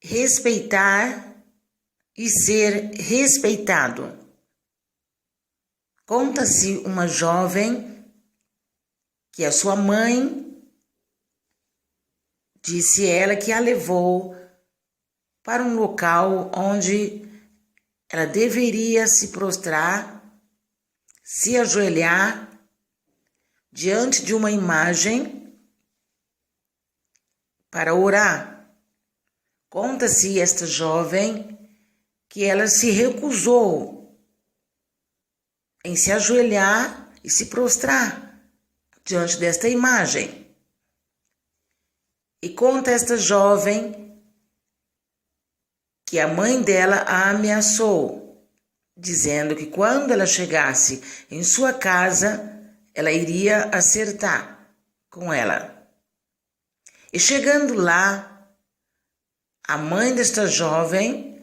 respeitar e ser respeitado. Conta-se uma jovem que a sua mãe disse ela que a levou para um local onde ela deveria se prostrar, se ajoelhar diante de uma imagem para orar. Conta-se esta jovem que ela se recusou em se ajoelhar e se prostrar diante desta imagem. E conta esta jovem que a mãe dela a ameaçou, dizendo que quando ela chegasse em sua casa, ela iria acertar com ela. E chegando lá, a mãe desta jovem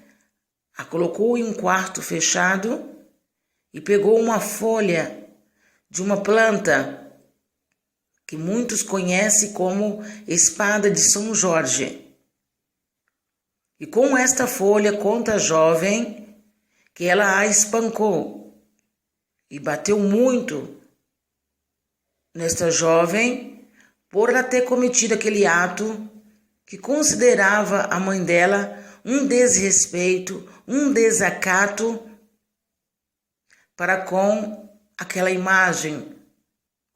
a colocou em um quarto fechado e pegou uma folha de uma planta que muitos conhecem como espada de São Jorge. E com esta folha, conta a jovem que ela a espancou e bateu muito nesta jovem por ela ter cometido aquele ato que considerava a mãe dela um desrespeito, um desacato para com aquela imagem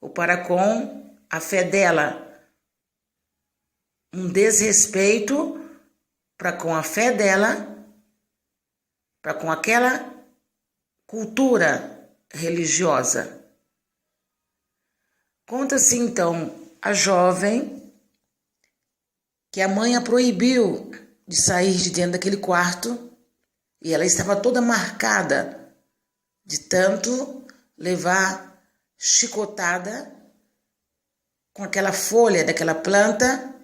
ou para com a fé dela. Um desrespeito para com a fé dela, para com aquela cultura religiosa. Conta-se então a jovem que a mãe a proibiu de sair de dentro daquele quarto e ela estava toda marcada de tanto levar chicotada com aquela folha daquela planta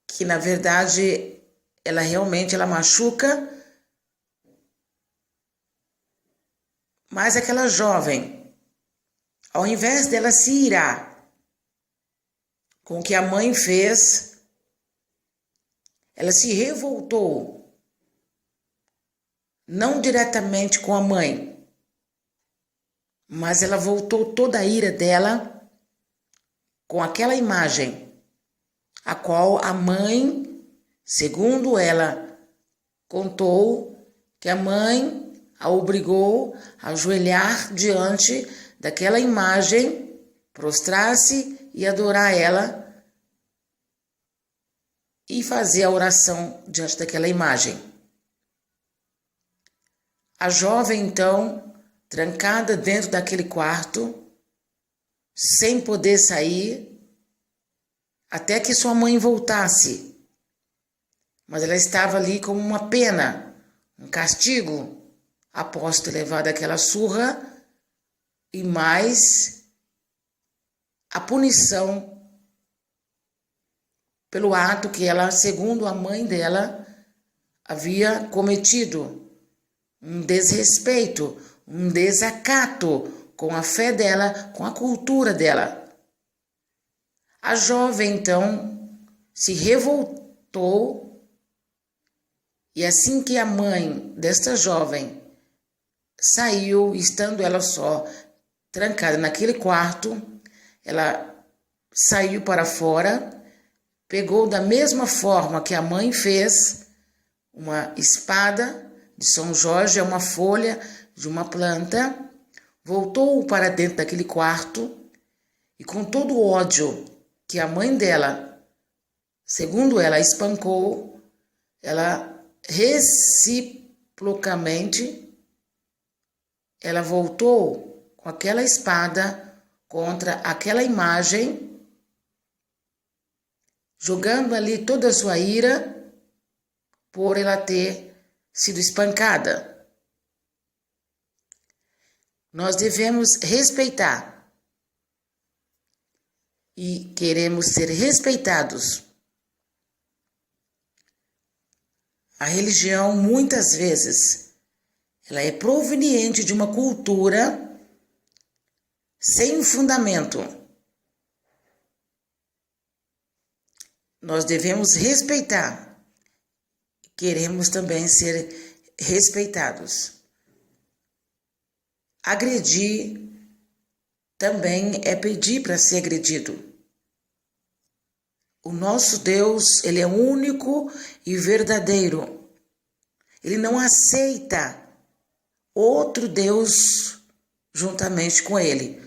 que na verdade ela realmente machuca. Mas aquela jovem, ao invés dela se irar com o que a mãe fez, ela se revoltou, não diretamente com a mãe, mas ela voltou toda a ira dela com aquela imagem, a qual a mãe, segundo ela, contou que a mãe a obrigou a ajoelhar diante daquela imagem, prostrar-se e adorar ela e fazer a oração diante daquela imagem. A jovem, então, trancada dentro daquele quarto, sem poder sair, até que sua mãe voltasse. Mas ela estava ali como uma pena, um castigo, após ter levado aquela surra e mais a punição pelo ato que ela, segundo a mãe dela, havia cometido. Um desrespeito, um desacato com a fé dela, com a cultura dela. A jovem, então, se revoltou e assim que a mãe desta jovem saiu, estando ela só trancada naquele quarto, ela saiu para fora, pegou da mesma forma que a mãe fez, uma espada de São Jorge, uma folha de uma planta, voltou para dentro daquele quarto e com todo o ódio que a mãe dela, segundo ela, espancou, ela reciprocamente, ela voltou com aquela espada contra aquela imagem, jogando ali toda a sua ira por ela ter sido espancada. Nós devemos respeitar e queremos ser respeitados. A religião, muitas vezes, ela é proveniente de uma cultura sem fundamento. Nós devemos respeitar queremos também ser respeitados. Agredir também é pedir para ser agredido. O nosso Deus, ele é único e verdadeiro. Ele não aceita outro Deus juntamente com ele.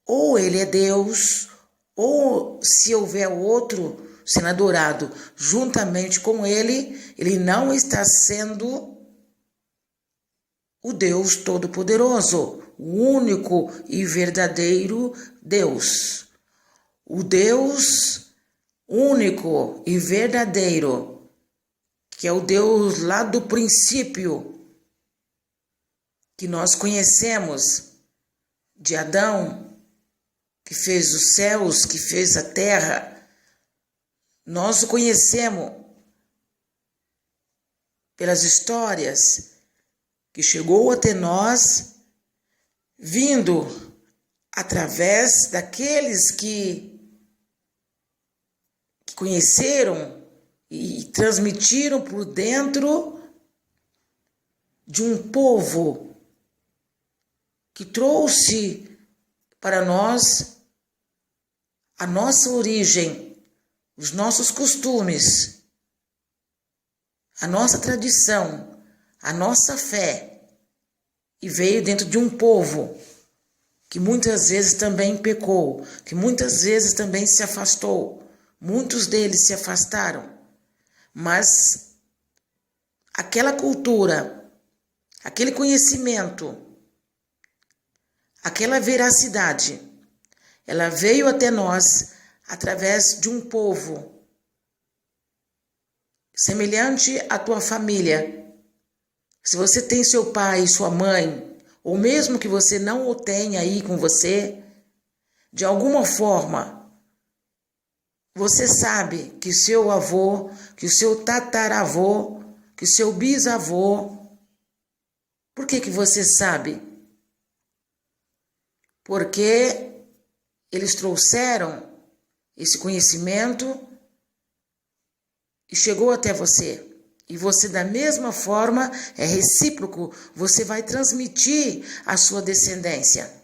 Ou ele é Deus, ou se houver outro sendo adorado juntamente com ele, ele não está sendo o Deus Todo-Poderoso, o único e verdadeiro Deus. O Deus único e verdadeiro, que é o Deus lá do princípio, que nós conhecemos, de Adão, que fez os céus, que fez a terra. Nós o conhecemos pelas histórias que chegou até nós, vindo através daqueles que conheceram e transmitiram por dentro de um povo que trouxe para nós a nossa origem, os nossos costumes, a nossa tradição, a nossa fé, e veio dentro de um povo que muitas vezes também pecou, que muitas vezes também se afastou. Muitos deles se afastaram, mas aquela cultura, aquele conhecimento, aquela veracidade, ela veio até nós através de um povo semelhante à tua família. Se você tem seu pai e sua mãe, ou mesmo que você não o tenha aí com você, de alguma forma, você sabe que seu avô, que o seu tataravô, que o seu bisavô. Por que você sabe? Porque eles trouxeram esse conhecimento e chegou até você. E você, da mesma forma, é recíproco, você vai transmitir a sua descendência.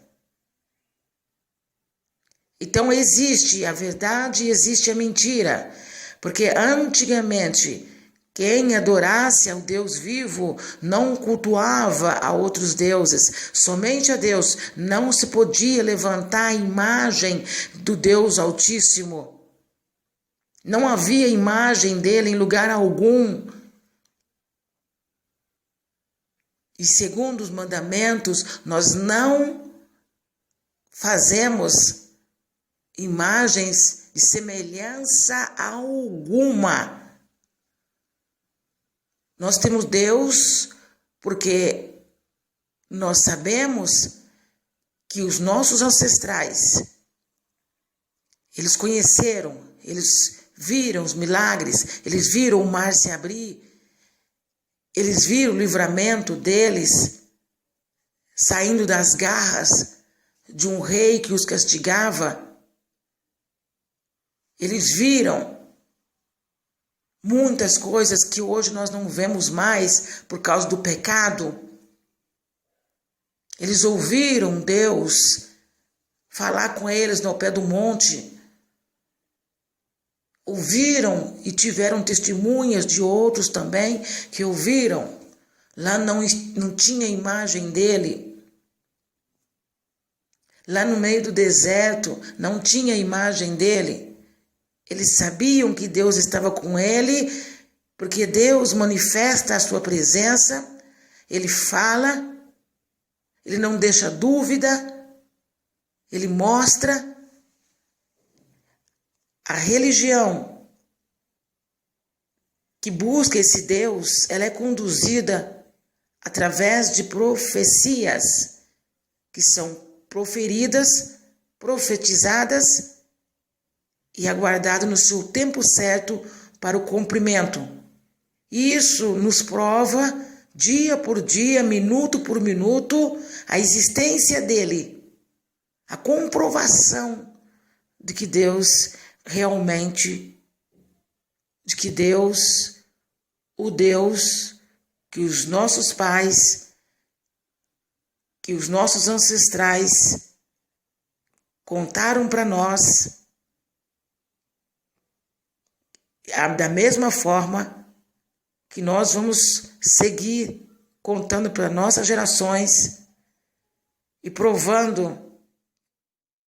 Então existe a verdade e existe a mentira, porque antigamente quem adorasse ao Deus vivo não cultuava a outros deuses, somente a Deus. Não se podia levantar a imagem do Deus Altíssimo. Não havia imagem dele em lugar algum. E segundo os mandamentos, nós não fazemos imagens de semelhança alguma. Nós temos Deus porque nós sabemos que os nossos ancestrais, eles conheceram, eles viram os milagres, eles viram o mar se abrir, eles viram o livramento deles saindo das garras de um rei que os castigava. Eles viram muitas coisas que hoje nós não vemos mais por causa do pecado. Eles ouviram Deus falar com eles no pé do monte. Ouviram e tiveram testemunhas de outros também que ouviram. Lá não tinha imagem dele. Lá no meio do deserto não tinha imagem dele. Eles sabiam que Deus estava com ele, porque Deus manifesta a sua presença, ele fala, ele não deixa dúvida, ele mostra. A religião que busca esse Deus, ela é conduzida através de profecias que são proferidas, profetizadas e aguardado no seu tempo certo para o cumprimento. Isso nos prova, dia por dia, minuto por minuto, a existência dele, a comprovação de que Deus realmente, de que Deus o Deus que os nossos pais, que os nossos ancestrais contaram para nós, da mesma forma que nós vamos seguir contando para nossas gerações e provando